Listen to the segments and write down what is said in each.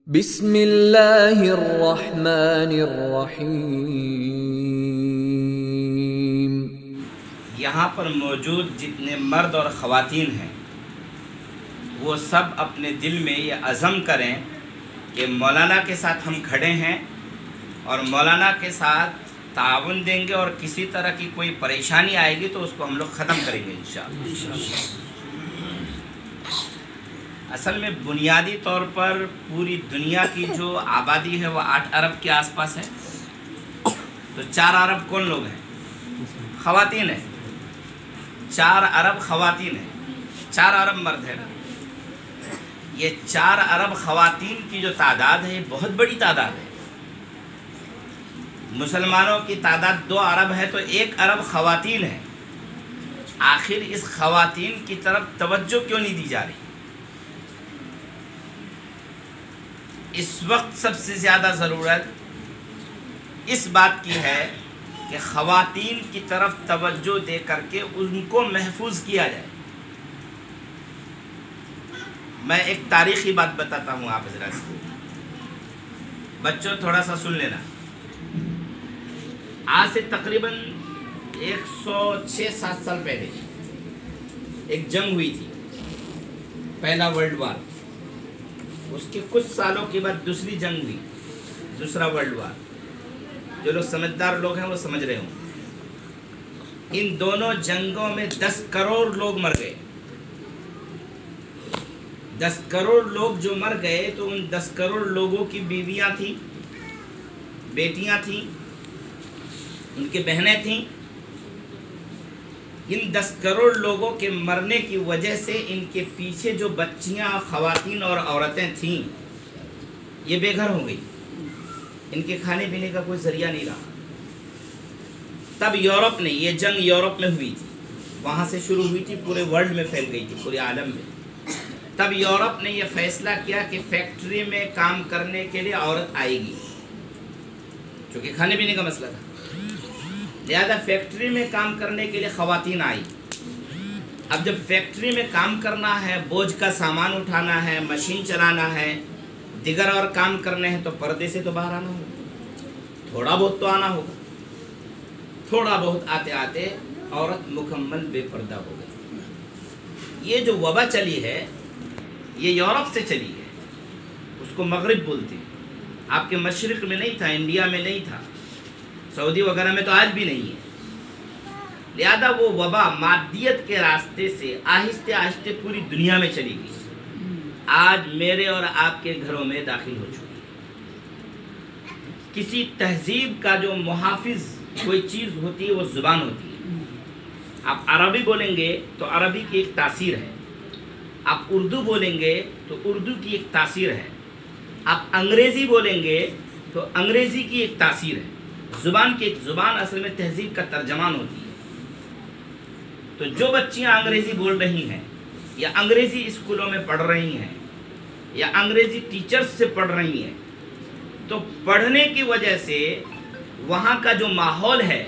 بسم اللہ الرحمن الرحیم۔ یہاں پر موجود جتنے مرد اور خواتین ہیں وہ سب اپنے دل میں یہ عزم کریں کہ مولانا کے ساتھ ہم کھڑے ہیں اور مولانا کے ساتھ تعاون دیں گے، اور کسی طرح کی کوئی پریشانی آئے گی تو اس کو ہم لوگ ختم کریں گے انشاءاللہ۔ اصل میں بنیادی طور پر پوری دنیا کی جو آبادی ہے وہ 8 ارب کے آس پاس ہے، تو 4 ارب کون لوگ ہیں؟ خواتین ہیں۔ 4 ارب خواتین ہیں، 4 ارب مرد ہیں۔ یہ 4 ارب خواتین کی جو تعداد ہے یہ بہت بڑی تعداد ہے۔ مسلمانوں کی تعداد 2 ارب ہے تو 1 ارب خواتین ہے۔ آخر اس خواتین کی طرف توجہ کیوں نہیں دی جا رہی؟ اس وقت سب سے زیادہ ضرورت اس بات کی ہے کہ خواتین کی طرف توجہ دے کر کے ان کو محفوظ کیا جائے۔ میں ایک تاریخی بات بتاتا ہوں آپ حضرات سے، بچوں تھوڑا سا سن لینا۔ آج سے تقریباً 106-7 سال پہلے ایک جنگ ہوئی تھی، پہلا ورلڈ وار۔ اس کے کچھ سالوں کے بعد دوسری جنگ ہوئی، دوسرا ورلڈ وار۔ جو لوگ سمجھدار لوگ ہیں وہ سمجھ رہے ہوں۔ ان دونوں جنگوں میں 10 کروڑ لوگ مر گئے۔ 10 کروڑ لوگ جو مر گئے تو ان 10 کروڑ لوگوں کی بیویاں تھیں، بیٹیاں تھیں، ان کی بہنیں تھیں۔ ان 10 کروڑ لوگوں کے مرنے کی وجہ سے ان کے پیچھے جو بچیاں، خواتین اور عورتیں تھیں یہ بے گھر ہو گئی۔ ان کے کھانے پینے کا کوئی ذریعہ نہیں رہا۔ تب یورپ نے، یہ جنگ یورپ میں ہوئی تھی، وہاں سے شروع ہوئی تھی، پورے ورلڈ میں پھیل گئی تھی، پورے عالم میں۔ تب یورپ نے یہ فیصلہ کیا کہ فیکٹری میں کام کرنے کے لیے عورت آئے گی، چونکہ کھانے پینے کا مسئلہ تھا، لہذا فیکٹری میں کام کرنے کے لیے خواتین آئی۔ اب جب فیکٹری میں کام کرنا ہے، بوجھ کا سامان اٹھانا ہے، مشین چلانا ہے، دیگر اور کام کرنے ہیں، تو پردے سے تو باہر آنا ہوگا، تھوڑا بہت تو آنا ہوگا۔ تھوڑا بہت آتے آتے عورت مکمل بے پردہ ہو گئی۔ یہ جو وبا چلی ہے یہ یورپ سے چلی ہے، اس کو مغرب بولتے ہیں۔ آپ کے مشرق میں نہیں تھا، انڈیا میں نہیں تھا، سعودی وغیرہ میں تو آج بھی نہیں ہے۔ لہذا وہ وبا مادیت کے راستے سے آہستہ آہستہ پوری دنیا میں چلی گئی، آج میرے اور آپ کے گھروں میں داخل ہو چکی۔ کسی تہذیب کا جو محافظ کوئی چیز ہوتی ہے وہ زبان ہوتی ہے۔ آپ عربی بولیں گے تو عربی کی ایک تاثیر ہے، آپ اردو بولیں گے تو اردو کی ایک تاثیر ہے، آپ انگریزی بولیں گے تو انگریزی کی ایک تاثیر ہے۔ زبان کی ایک زبان اصل میں تہذیب کا ترجمان ہوتی ہے۔ تو جو بچیاں انگریزی بول رہی ہیں یا انگریزی اسکولوں میں پڑھ رہی ہیں یا انگریزی ٹیچرز سے پڑھ رہی ہیں، تو پڑھنے کی وجہ سے وہاں کا جو ماحول ہے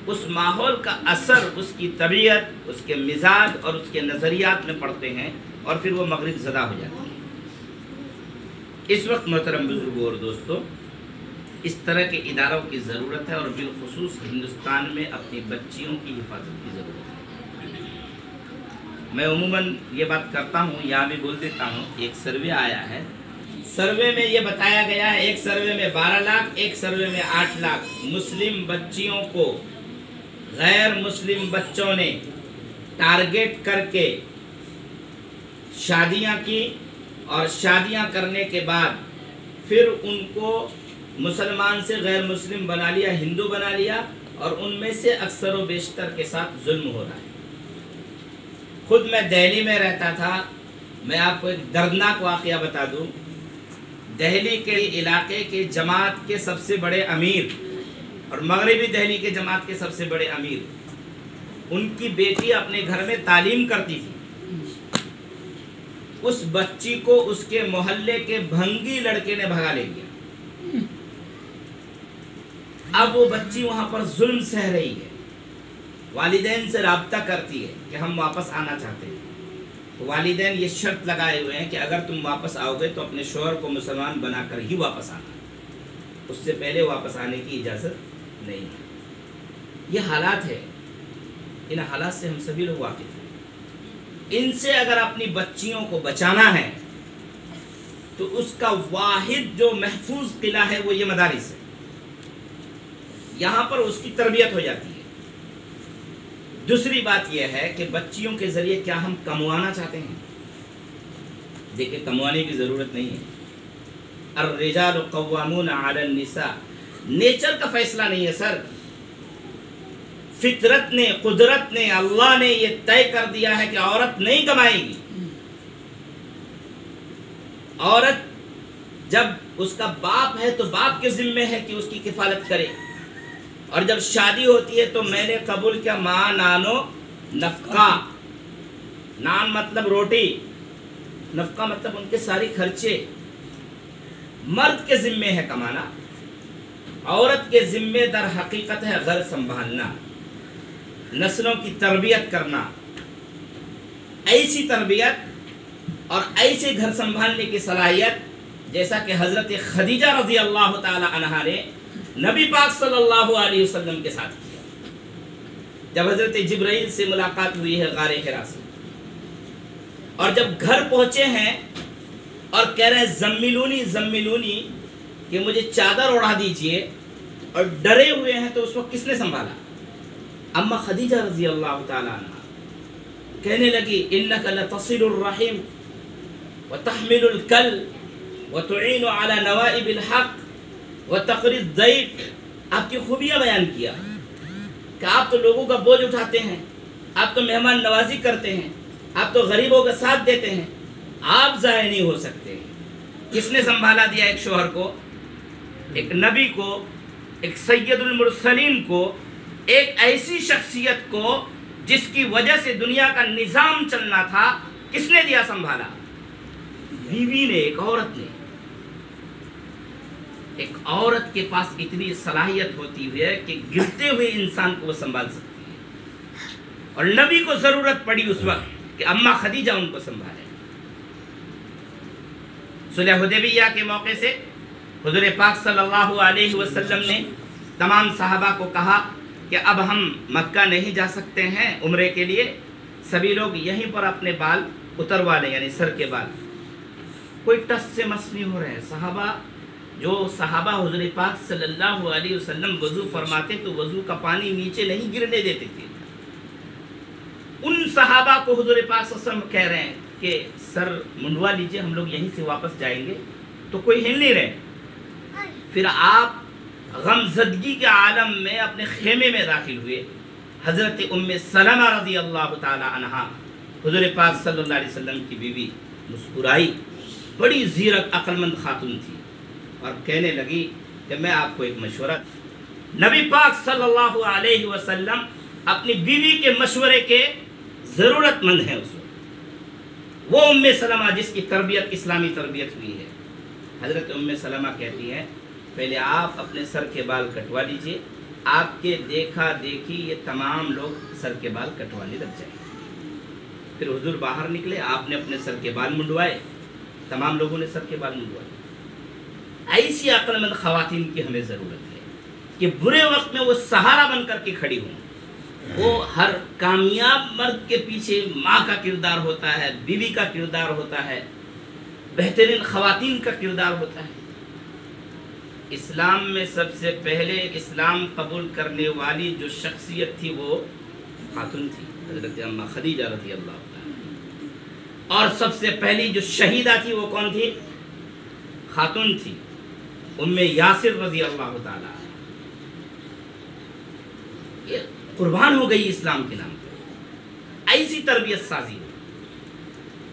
اس ماحول کا اثر اس کی طبیعت، اس کے مزاج اور اس کے نظریات میں پڑتے ہیں، اور پھر وہ مغرب زدہ ہو جاتی ہے۔ اس وقت محترم بزرگوں اور دوستوں، اس طرح کے اداروں کی ضرورت ہے، اور بالخصوص ہندوستان میں اپنی بچیوں کی حفاظت کی ضرورت ہے۔ میں عموماً یہ بات کرتا ہوں، یہاں بھی بول دیتا ہوں، ایک سروے آیا ہے، سروے میں یہ بتایا گیا ہے، ایک سروے میں 12 لاکھ، ایک سروے میں 8 لاکھ مسلم بچیوں کو غیر مسلم بچوں نے ٹارگیٹ کر کے شادیاں کی، اور شادیاں کرنے کے بعد پھر ان کو مسلمان سے غیر مسلم بنا لیا، ہندو بنا لیا، اور ان میں سے اکثر و بیشتر کے ساتھ ظلم ہو رہا ہے۔ خود میں دہلی میں رہتا تھا، میں آپ کو ایک دردناک واقعہ بتا دوں۔ دہلی کے علاقے کے جماعت کے سب سے بڑے امیر، اور مغربی دہلی کے جماعت کے سب سے بڑے امیر، ان کی بیٹی اپنے گھر میں تعلیم کرتی تھی۔ اس بچی کو اس کے محلے کے بھنگی لڑکے نے بھگا لے گیا۔ اب وہ بچی وہاں پر ظلم سہ رہی ہے، والدین سے رابطہ کرتی ہے کہ ہم واپس آنا چاہتے ہیں، والدین یہ شرط لگائے ہوئے ہیں کہ اگر تم واپس آؤ گے تو اپنے شوہر کو مسلمان بنا کر ہی واپس آنا، اس سے پہلے واپس آنے کی اجازت نہیں ہے۔ یہ حالات ہے، ان حالات سے ہم سبھی لوگ واقف ہیں۔ ان سے اگر اپنی بچیوں کو بچانا ہے تو اس کا واحد جو محفوظ قلعہ ہے وہ یہ مدارس ہے، یہاں پر اس کی تربیت ہو جاتی ہے۔ دوسری بات یہ ہے کہ بچیوں کے ذریعے کیا ہم کموانا چاہتے ہیں؟ دیکھیں، کموانے کی ضرورت نہیں ہے۔ الرجال قوامون علی النساء نیچر کا فیصلہ نہیں ہے سر، فطرت نے، قدرت نے، اللہ نے یہ طے کر دیا ہے کہ عورت نہیں کمائے گی۔ عورت جب اس کا باپ ہے تو باپ کے ذمہ ہے کہ اس کی کفالت کرے، اور جب شادی ہوتی ہے تو میں نے قبول کیا ماں نانو نفقہ، نان مطلب روٹی، نفقہ مطلب ان کے ساری خرچے مرد کے ذمے ہے کمانا، عورت کے ذمے در حقیقت ہے گھر سنبھالنا، نسلوں کی تربیت کرنا، ایسی تربیت اور ایسے گھر سنبھالنے کی صلاحیت جیسا کہ حضرت خدیجہ رضی اللہ تعالی عنہا نے نبی پاک صلی اللہ علیہ وسلم کے ساتھ کیا۔ جب حضرت جبرائیل سے ملاقات ہوئی ہے غار حرا سے، اور جب گھر پہنچے ہیں اور کہہ رہے ہیں زملونی زملونی کہ مجھے چادر اڑا دیجئے، اور ڈرے ہوئے ہیں، تو اس وقت کس نے سنبھالا؟ اما خدیجہ رضی اللہ تعالی عنہ کہنے لگی انک لتصل الرحم وتحمل الکل وتعین علی نوائب الحق وتقری الضیف۔ آپ کی خوبیاں بیان کیا کہ آپ تو لوگوں کا بوجھ اٹھاتے ہیں، آپ تو مہمان نوازی کرتے ہیں، آپ تو غریبوں کا ساتھ دیتے ہیں، آپ ضائع نہیں ہو سکتے۔ کس نے سنبھالا دیا ایک شوہر کو، ایک نبی کو، ایک سید المرسلین کو، ایک ایسی شخصیت کو جس کی وجہ سے دنیا کا نظام چلنا تھا؟ کس نے دیا سنبھالا؟ بیوی نے، ایک عورت نے۔ ایک عورت کے پاس اتنی صلاحیت ہوتی ہے کہ گرتے ہوئے انسان کو وہ سنبھال سکتی ہے، اور نبی کو ضرورت پڑی اس وقت کہ اما خدیجہ ان کو سنبھالے۔ صلح حدیبیہ کے موقع سے حضور پاک صلی اللہ علیہ وسلم نے تمام صحابہ کو کہا کہ اب ہم مکہ نہیں جا سکتے ہیں عمرے کے لیے، سبھی لوگ یہیں پر اپنے بال اتروا لیں، یعنی سر کے بال۔ کوئی ٹس سے مس نہیں ہو رہے ہیں۔ صحابہ حضور پاک صلی اللہ علیہ وسلم وضو فرماتے تو وضو کا پانی نیچے نہیں گرنے دیتے تھے۔ ان صحابہ کو حضور پاک صلی اللہ علیہ وسلم کہہ رہے ہیں کہ سر منڈوا لیجئے، ہم لوگ یہیں سے واپس جائیں گے، تو کوئی ہل نہیں رہے۔ پھر آپ غم زدگی کے عالم میں اپنے خیمے میں داخل ہوئے۔ حضرت ام سلمہ رضی اللہ تعالی عنہا حضور پاک صلی اللہ علیہ وسلم کی بیوی مسکرائی، بڑی زیرک عقل مند خاتون تھی، اور کہنے لگی کہ میں آپ کو ایک مشورہ۔ نبی پاک صلی اللہ علیہ وسلم اپنی بیوی کے مشورے کے ضرورت مند ہیں اس وقت۔ وہ ام سلمہ جس کی تربیت اسلامی تربیت ہوئی ہے، حضرت ام سلمہ کہتی ہیں پہلے آپ اپنے سر کے بال کٹوا لیجئے، آپ کے دیکھا دیکھی یہ تمام لوگ سر کے بال کٹوانے لگ جائیں گے۔ پھر حضور باہر نکلے، آپ نے اپنے سر کے بال منڈوائے، تمام لوگوں نے سر کے بال منڈوائے۔ ایسی عقل مند خواتین کی ہمیں ضرورت ہے کہ برے وقت میں وہ سہارا بن کر کے کھڑی ہوں۔ وہ ہر کامیاب مرد کے پیچھے ماں کا کردار ہوتا ہے، بیوی کا کردار ہوتا ہے، بہترین خواتین کا کردار ہوتا ہے۔ اسلام میں سب سے پہلے اسلام قبول کرنے والی جو شخصیت تھی وہ خاتون تھی، حضرت اما خدیجہ رضی اللہ تعالی۔ اور سب سے پہلی جو شہیدہ تھی وہ کون تھی؟ خاتون تھی، ام یاسر رضی اللہ تعالی، یہ قربان ہو گئی اسلام کے نام پر۔ ایسی تربیت سازی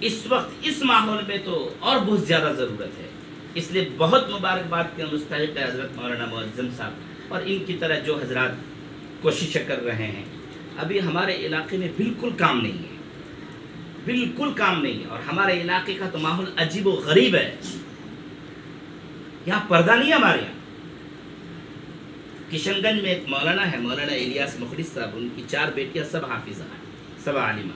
اس وقت اس ماحول میں تو اور بہت زیادہ ضرورت ہے۔ اس لیے بہت مبارکباد کے مستحق ہے حضرت مولانا معظم صاحب اور ان کی طرح جو حضرات کوششیں کر رہے ہیں۔ ابھی ہمارے علاقے میں بالکل کام نہیں ہے، بالکل کام نہیں ہے، اور ہمارے علاقے کا تو ماحول عجیب و غریب ہے۔ یہاں پردہ نہیں ہے ہمارے یہاں۔ کشن گنج میں ایک مولانا ہے، مولانا الیاس مخلص صاحب، ان کی 4 بیٹیاں سب حافظہ ہیں، سب عالمہ،